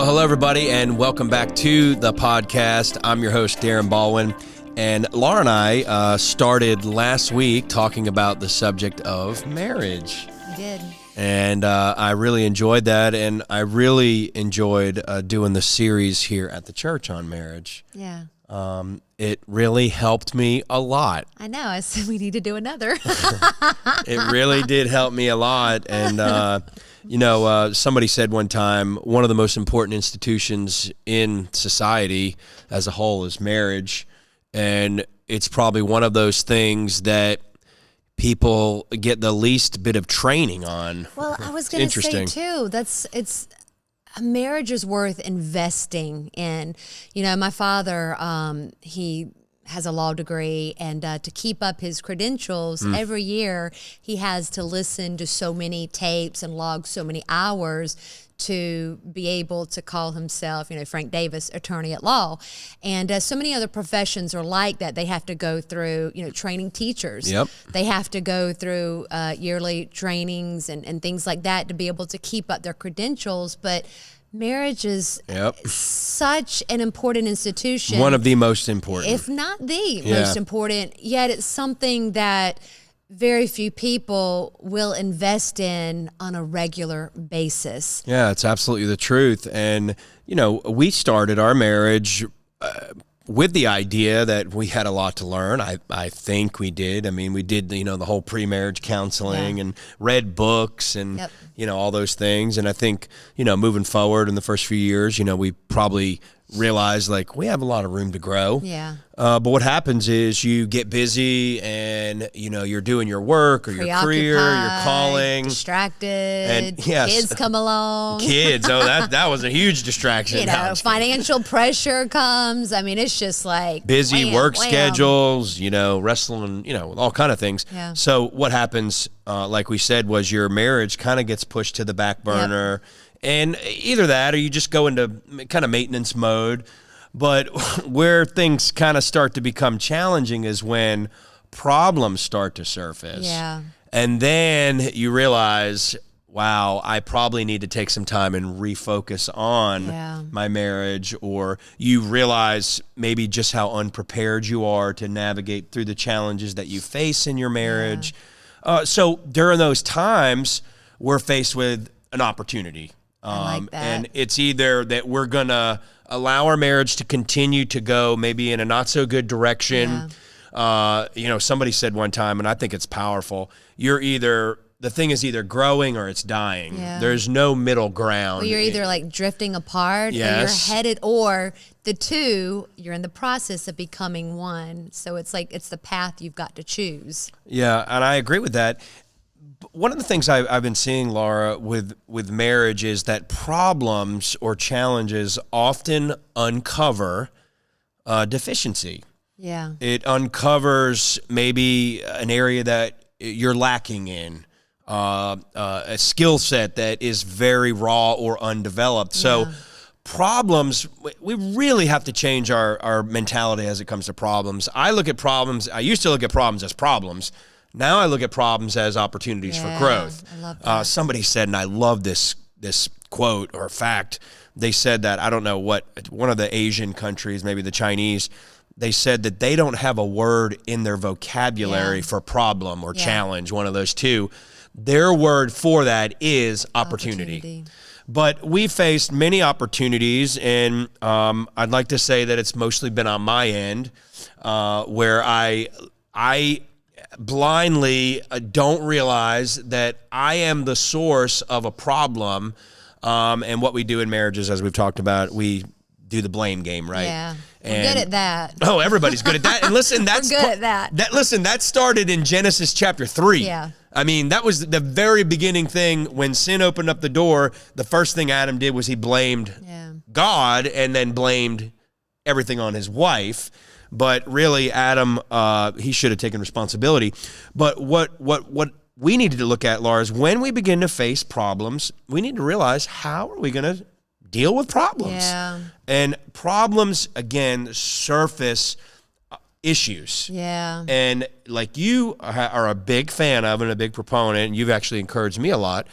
Well, hello, everybody, and welcome back to the podcast. I'm your host, Darren Baldwin, and Laura and I started last week talking about the subject of marriage. I did. And I really enjoyed that, and I really enjoyed doing the series here at the church on marriage. Yeah. It really helped me a lot. I know. I said we need to do another. It really did help me a lot, and somebody said one time, one of the most important institutions in society as a whole is marriage, and it's probably one of those things that people get the least bit of training on. Well, I was going to say too, a marriage is worth investing in. You know, my father, he has a law degree, and to keep up his credentials, every year he has to listen to so many tapes and log so many hours to be able to call himself, Frank Davis, attorney at law. And so many other professions are like that. They have to go through, training teachers. Yep. They have to go through yearly trainings and things like that to be able to keep up their credentials. But marriage is such an important institution. One of the most important. If not the most important, yet it's something that very few people will invest in on a regular basis. Yeah, it's absolutely the truth. And, we started our marriage with the idea that we had a lot to learn. I think we did. I mean, we did, the whole pre-marriage counseling and read books and, all those things. And I think, moving forward in the first few years, we probably realized we have a lot of room to grow. Yeah. But what happens is you get busy and, you're doing your work or your career, your calling. Distracted. And yes, kids come along. Kids. Oh, that was a huge distraction. Financial pressure comes. I mean, it's just busy work schedules, wrestling, all kind of things. Yeah. So what happens, like we said, was your marriage kind of gets pushed to the back burner. Yep. And either that or you just go into kind of maintenance mode. But where things kind of start to become challenging is when problems start to surface. Yeah. And then you realize, wow, I probably need to take some time and refocus on my marriage. Or you realize maybe just how unprepared you are to navigate through the challenges that you face in your marriage. Yeah. So during those times, we're faced with an opportunity. I like that. And it's either that we're going to allow our marriage to continue to go maybe in a not so good direction. Yeah. Somebody said one time, and I think it's powerful, the thing is either growing or it's dying. Yeah. There's no middle ground. Well, you're either drifting apart or you're headed, or the two, you're in the process of becoming one. So it's it's the path you've got to choose. Yeah, and I agree with that. One of the things I've been seeing, Laura, with marriage is that problems or challenges often uncover deficiency. Yeah. It uncovers maybe an area that you're lacking in, a skill set that is very raw or undeveloped. So problems, we really have to change our mentality as it comes to problems. I used to look at problems as problems. Now I look at problems as opportunities for growth. I love that. Somebody said, and I love this quote or fact, they said that, I don't know one of the Asian countries, maybe the Chinese, they said that they don't have a word in their vocabulary for problem or challenge, one of those two. Their word for that is opportunity. But we faced many opportunities, and I'd like to say that it's mostly been on my end, where I blindly don't realize that I am the source of a problem. And what we do in marriages, as we've talked about, we do the blame game, right? Yeah. We're good at that. Oh, everybody's good at that. And listen, we're good at that. That started in Genesis chapter 3. Yeah. I mean, that was the very beginning thing. When sin opened up the door, the first thing Adam did was he blamed God and then blamed everything on his wife. But really, Adam, he should have taken responsibility. But what we needed to look at, Laura, is when we begin to face problems, we need to realize, how are we going to deal with problems? Yeah. And problems, again, surface issues. Yeah. And like you are a big fan of and a big proponent, and you've actually encouraged me a lot,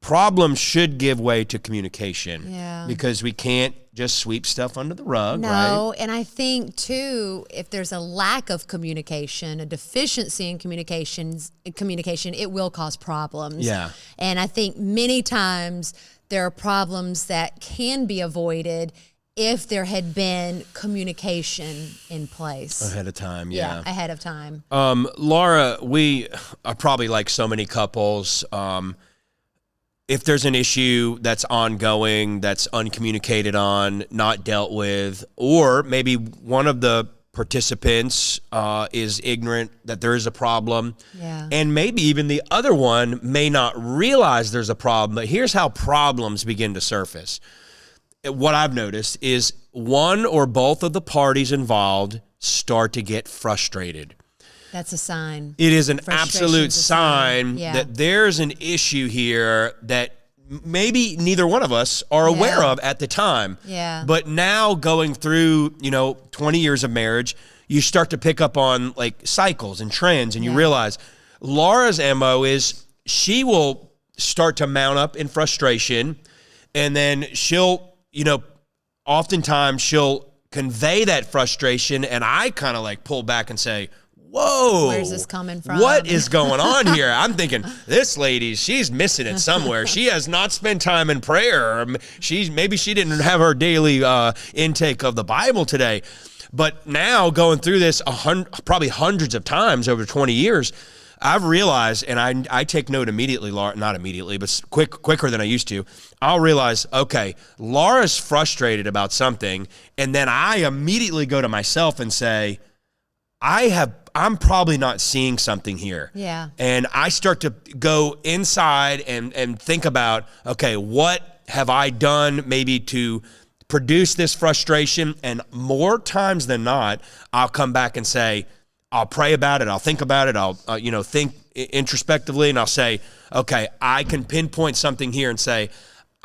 problems should give way to communication. Yeah. Because we can't just sweep stuff under the rug, right? No, and I think too, if there's a lack of communication, a deficiency in communication, it will cause problems. Yeah. And I think many times there are problems that can be avoided if there had been communication in place. Ahead of time, yeah. Ahead of time. Laura, we are probably like so many couples. If there's an issue that's ongoing, that's uncommunicated on, not dealt with, or maybe one of the participants is ignorant that there is a problem, and maybe even the other one may not realize there's a problem, but here's how problems begin to surface. What I've noticed is one or both of the parties involved start to get frustrated. That's a sign. It is an absolute sign Yeah. that there's an issue here that maybe neither one of us are aware of at the time. Yeah. But now going through, 20 years of marriage, you start to pick up on like cycles and trends, and you realize Laura's MO is she will start to mount up in frustration, and then she'll, oftentimes she'll convey that frustration, and I kind of like pull back and say, whoa, where's this coming from? What is going on here? I'm thinking, this lady, she's missing it somewhere. She has not spent time in prayer. Maybe she didn't have her daily intake of the Bible today. But now going through this probably hundreds of times over 20 years, I've realized, and I take note immediately, Laura, not immediately, but quicker than I used to. I'll realize, okay, Laura's frustrated about something, and then I immediately go to myself and say, I'm probably not seeing something here. Yeah. And I start to go inside and think about, okay, what have I done maybe to produce this frustration? And more times than not, I'll come back and say, I'll pray about it. I'll think about it. I'll, think introspectively, and I'll say, okay, I can pinpoint something here and say,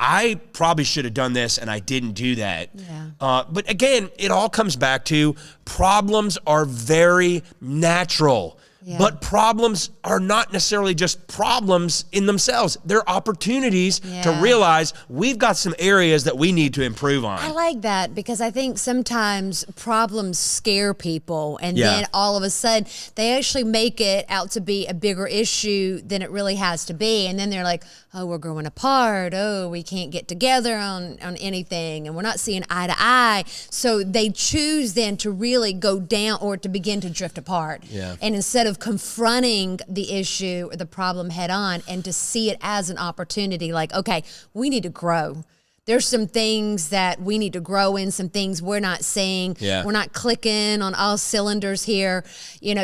I probably should have done this and I didn't do that. Yeah. But again, it all comes back to problems are very natural. Yeah. But problems are not necessarily just problems in themselves. They're opportunities to realize we've got some areas that we need to improve on. I like that because I think sometimes problems scare people, and then all of a sudden they actually make it out to be a bigger issue than it really has to be. And then they're like, oh, we're growing apart. Oh, we can't get together on anything, and we're not seeing eye to eye. So they choose then to really go down or to begin to drift apart. Yeah. And instead of confronting the issue or the problem head on and to see it as an opportunity, like, okay, we need to grow. There's some things that we need to grow in, some things we're not seeing. Yeah. We're not clicking on all cylinders here.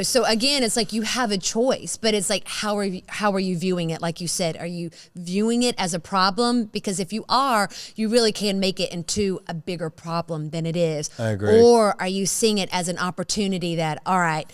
So again, it's like you have a choice, but it's like, how are you viewing it? Like you said, are you viewing it as a problem? Because if you are, you really can make it into a bigger problem than it is. I agree. Or are you seeing it as an opportunity that, all right,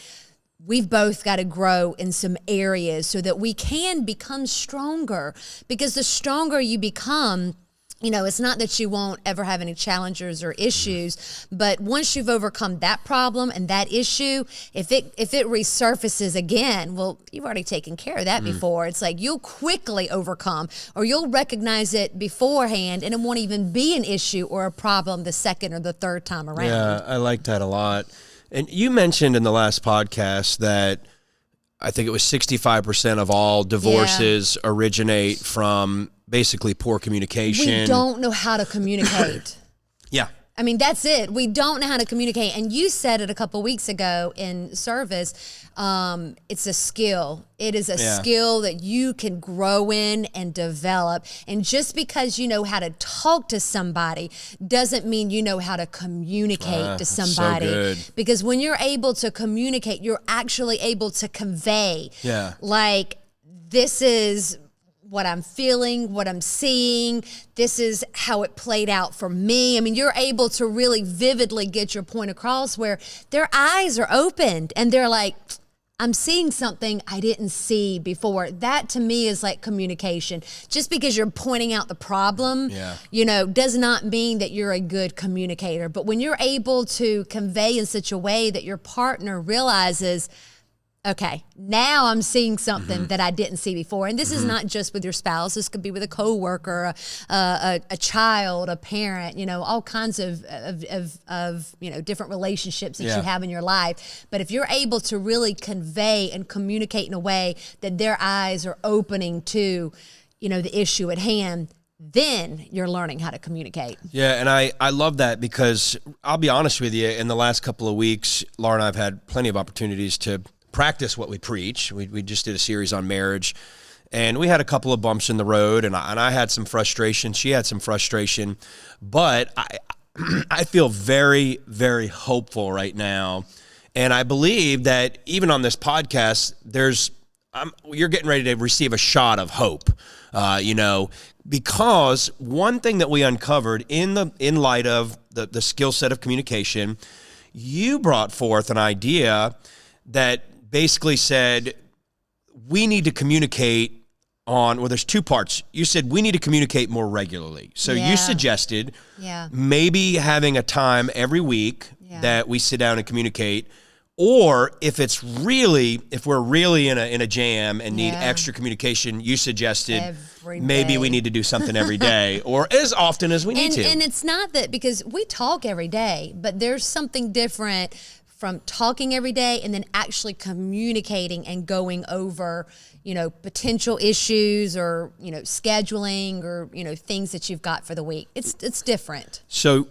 we've both got to grow in some areas so that we can become stronger? Because the stronger you become, it's not that you won't ever have any challenges or issues, but once you've overcome that problem and that issue, if it resurfaces again, well, you've already taken care of that before. It's like you'll quickly overcome, or you'll recognize it beforehand, and it won't even be an issue or a problem the second or the third time around. Yeah, I like that a lot. And you mentioned in the last podcast that I think it was 65% of all divorces originate from basically poor communication. We don't know how to communicate. Yeah. I mean, that's it. We don't know how to communicate. And you said it a couple weeks ago in service. It's a skill. It is a skill that you can grow in and develop. And just because you know how to talk to somebody doesn't mean you know how to communicate to somebody. So good. Because when you're able to communicate, you're actually able to convey. Yeah. Like, this is what I'm feeling, what I'm seeing. This is how it played out for me. I mean, you're able to really vividly get your point across where their eyes are opened and they're like, I'm seeing something I didn't see before. That to me is like communication. Just because you're pointing out the problem, does not mean that you're a good communicator. But when you're able to convey in such a way that your partner realizes, okay, now I'm seeing something that I didn't see before. And this is not just with your spouse. This could be with a coworker, a child, a parent, all kinds of different relationships that you have in your life. But if you're able to really convey and communicate in a way that their eyes are opening to, the issue at hand, then you're learning how to communicate. Yeah, and I love that because I'll be honest with you, in the last couple of weeks, Laura and I have had plenty of opportunities to practice what we preach. We just did a series on marriage, and we had a couple of bumps in the road, and I had some frustration. She had some frustration, but I feel very, very hopeful right now, and I believe that even on this podcast, you're getting ready to receive a shot of hope, because one thing that we uncovered in light of the skill set of communication, you brought forth an idea that basically said we need to communicate there's two parts. You said we need to communicate more regularly. So you suggested maybe having a time every week that we sit down and communicate, or if we're really in a jam and need extra communication, you suggested maybe we need to do something every day or as often as we need to. And it's not that, because we talk every day, but there's something different from talking every day and then actually communicating and going over, potential issues or, scheduling or, things that you've got for the week. It's different. So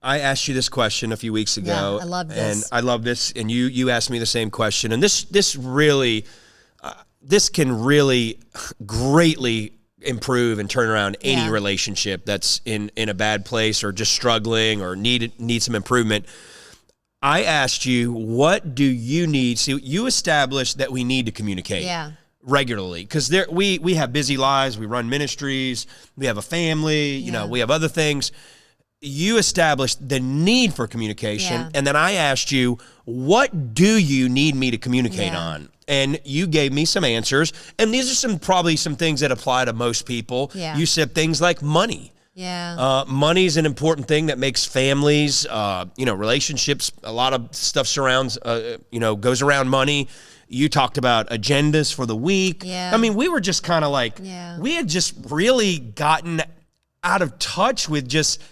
I asked you this question a few weeks ago. Yeah, I love this. And I love this. And you asked me the same question. And this really, this can really greatly improve and turn around any relationship that's in a bad place or just struggling or need some improvement. I asked you, what do you need? See, you established that we need to communicate regularly because we have busy lives. We run ministries. We have a family. We have other things. You established the need for communication. And then I asked you, what do you need me to communicate on? And you gave me some answers. And these are probably some things that apply to most people. Yeah. You said things like money. Yeah. Money is an important thing that makes families, relationships, a lot of stuff surrounds, goes around money. You talked about agendas for the week. Yeah. I mean, we were just kind of like, we had just really gotten out of touch with just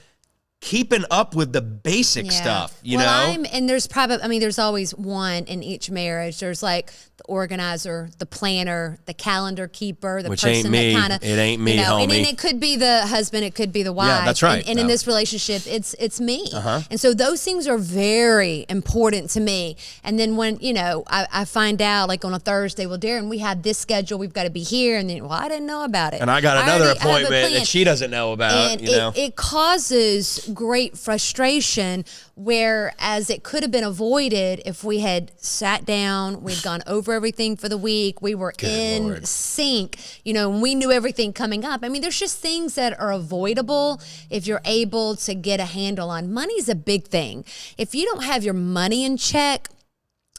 keeping up with the basic stuff, and there's there's always one in each marriage. There's like the organizer, the planner, the calendar keeper, the Which person ain't me. that kind of, it ain't me, homie. And it could be the husband, it could be the wife. Yeah, that's right. And in this relationship, it's me. And so those things are very important to me. And then when, I find out like on a Thursday, well, Darren, we have this schedule, we've got to be here. And then, I didn't know about it. And I got another appointment that she doesn't know about, and it causes great frustration, whereas it could have been avoided if we had sat down, we'd gone over everything for the week, we were in sync, and we knew everything coming up. I mean, there's just things that are avoidable if you're able to get a handle on. Money's a big thing. If you don't have your money in check,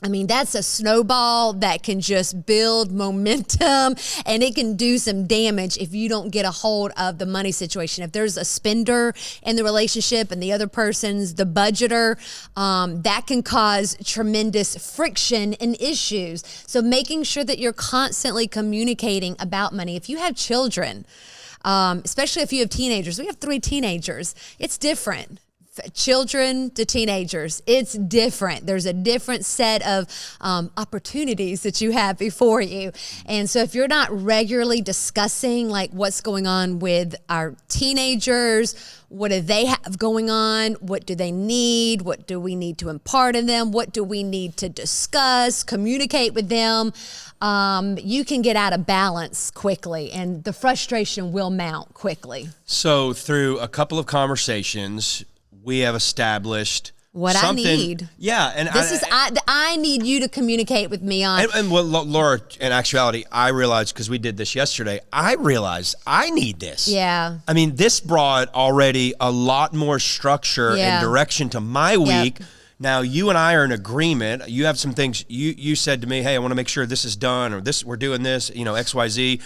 that's a snowball that can just build momentum, and it can do some damage if you don't get a hold of the money situation. If there's a spender in the relationship and the other person's the budgeter, that can cause tremendous friction and issues. So making sure that you're constantly communicating about money. If you have children, especially if you have teenagers, we have 3 teenagers, it's different. Children to teenagers, it's different. There's a different set of opportunities that you have before you. And so if you're not regularly discussing like what's going on with our teenagers, what do they have going on? What do they need? What do we need to impart in them? What do we need to discuss, communicate with them? You can get out of balance quickly, and the frustration will mount quickly. So through a couple of conversations, we have established what something. I need. Yeah, and I need you to communicate with me on. And what Laura, in actuality, I realized because we did this yesterday. I realized I need this. Yeah. This brought already a lot more structure and direction to my week. Yep. Now you and I are in agreement. You have some things you said to me. Hey, I want to make sure this is done, or this we're doing this. XYZ.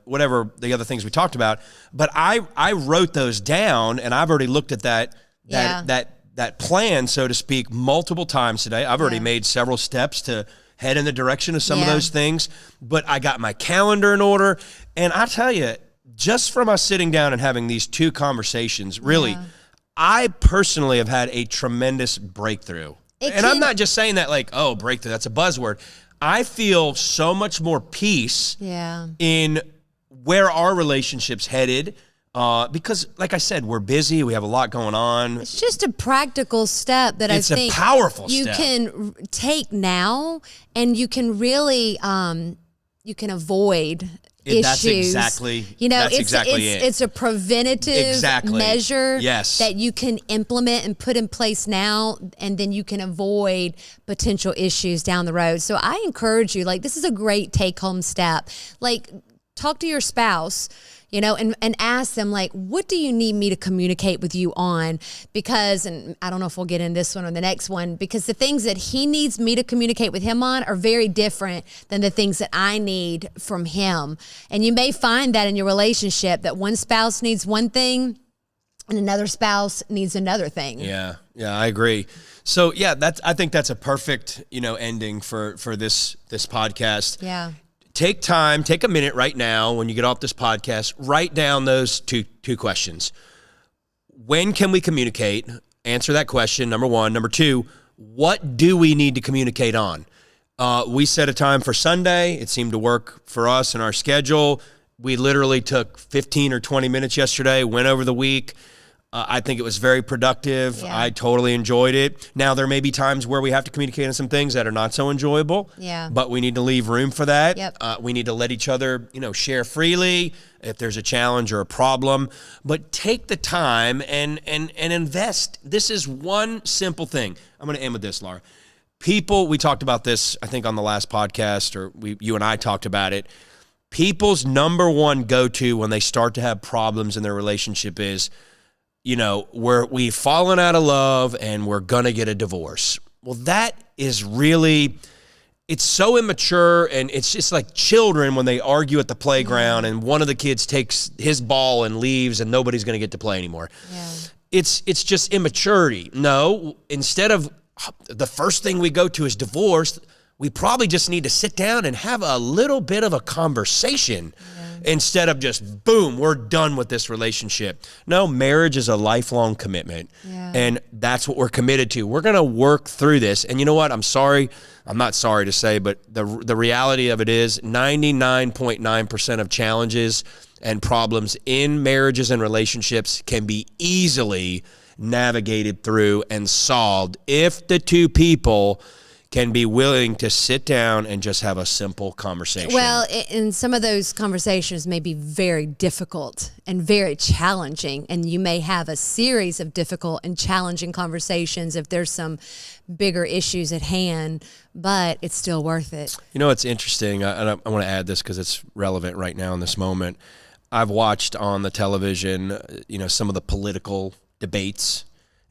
Whatever the other things we talked about. But I wrote those down, and I've already looked at that plan, so to speak, multiple times today. I've already made several steps to head in the direction of some of Yeah. those things, but I got my calendar in order. And I tell you, just from us sitting down and having these two conversations, really, Yeah. I personally have had a tremendous breakthrough. And I'm not just saying that like, oh, breakthrough, that's a buzzword. I feel so much more peace Yeah. in where our relationship's headed. Because, like I said, we're busy. We have a lot going on. It's just a practical step that It's I a think powerful you step. can take now, and you can really you can avoid issues. That's exactly. You know, that's it's exactly it. it's a preventative Exactly. measure Yes. that you can implement and put in place now, and then you can avoid potential issues down the road. So I encourage you, like, this is a great take-home step. Like, talk to your spouse, you know, and ask them, like, what do you need me to communicate with you on? Because, and I don't know if we'll get in this one or the next one, because the things that he needs me to communicate with him on are very different than the things that I need from him. And you may find that in your relationship, that one spouse needs one thing and another spouse needs another thing. Yeah, I agree. So yeah, I think that's a perfect, ending for this podcast. Yeah. Take a minute right now when you get off this podcast, write down those two questions. When can we communicate? Answer that question, number one. Number two, what do we need to communicate on? We set a time for Sunday. It seemed to work for us in our schedule. We literally took 15 or 20 minutes yesterday, went over the week. I think it was very productive. Yeah. I totally enjoyed it. Now, there may be times where we have to communicate on some things that are not so enjoyable. Yeah. But we need to leave room for that. Yep. We need to let each other, share freely if there's a challenge or a problem. But take the time and invest. This is one simple thing. I'm going to end with this, Laura. People, we talked about this, I think, on the last podcast, or you and I talked about it. People's number one go-to when they start to have problems in their relationship is, we've fallen out of love and we're going to get a divorce. Well, that is really, it's so immature, and it's just like children when they argue at the playground and one of the kids takes his ball and leaves and nobody's going to get to play anymore. Yeah. It's just immaturity. No, instead of the first thing we go to is divorce, we probably just need to sit down and have a little bit of a conversation. Instead of just, boom, we're done with this relationship. No, marriage is a lifelong commitment. Yeah. And that's what we're committed to. We're going to work through this. And you know what? I'm not sorry to say, but the reality of it is 99.9% of challenges and problems in marriages and relationships can be easily navigated through and solved if the two people can be willing to sit down and just have a simple conversation. Well, and some of those conversations may be very difficult and very challenging, and you may have a series of difficult and challenging conversations if there's some bigger issues at hand, but it's still worth it. You know, it's interesting. I want to add this because it's relevant right now in this moment. I've watched on the television, some of the political debates,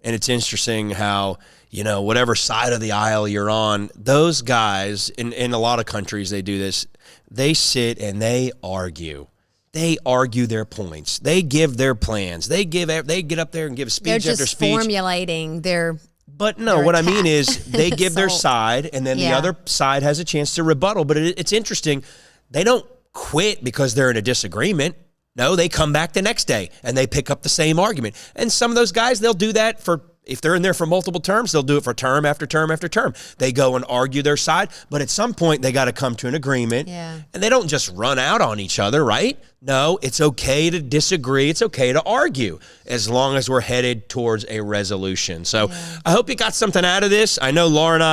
and it's interesting how, whatever side of the aisle you're on, those guys, in a lot of countries they do this, they sit and they argue. They argue their points. They give their plans. They get up there and give speech They're after just speech. formulating their But no, their what I mean attack. is they give their So- side, and then the Yeah. other side has a chance to rebuttal. But it's interesting. They don't quit because they're in a disagreement. No, they come back the next day and they pick up the same argument. And some of those guys, they'll do that if they're in there for multiple terms, they'll do it for term after term after term. They go and argue their side, but at some point they got to come to an agreement. Yeah. And they don't just run out on each other, right? No, it's okay to disagree. It's okay to argue as long as we're headed towards a resolution. So I hope you got something out of this. I know Laura and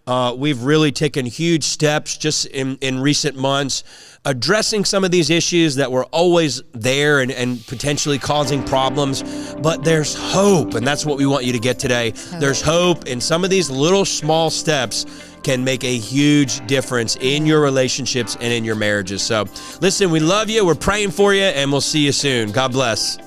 I, we've really taken huge steps just in recent months, addressing some of these issues that were always there and potentially causing problems. But there's hope, and that's what we want you to get today. There's hope, and some of these little small steps can make a huge difference in your relationships and in your marriages. So listen, we love you. We're praying for you, and we'll see you soon. God bless.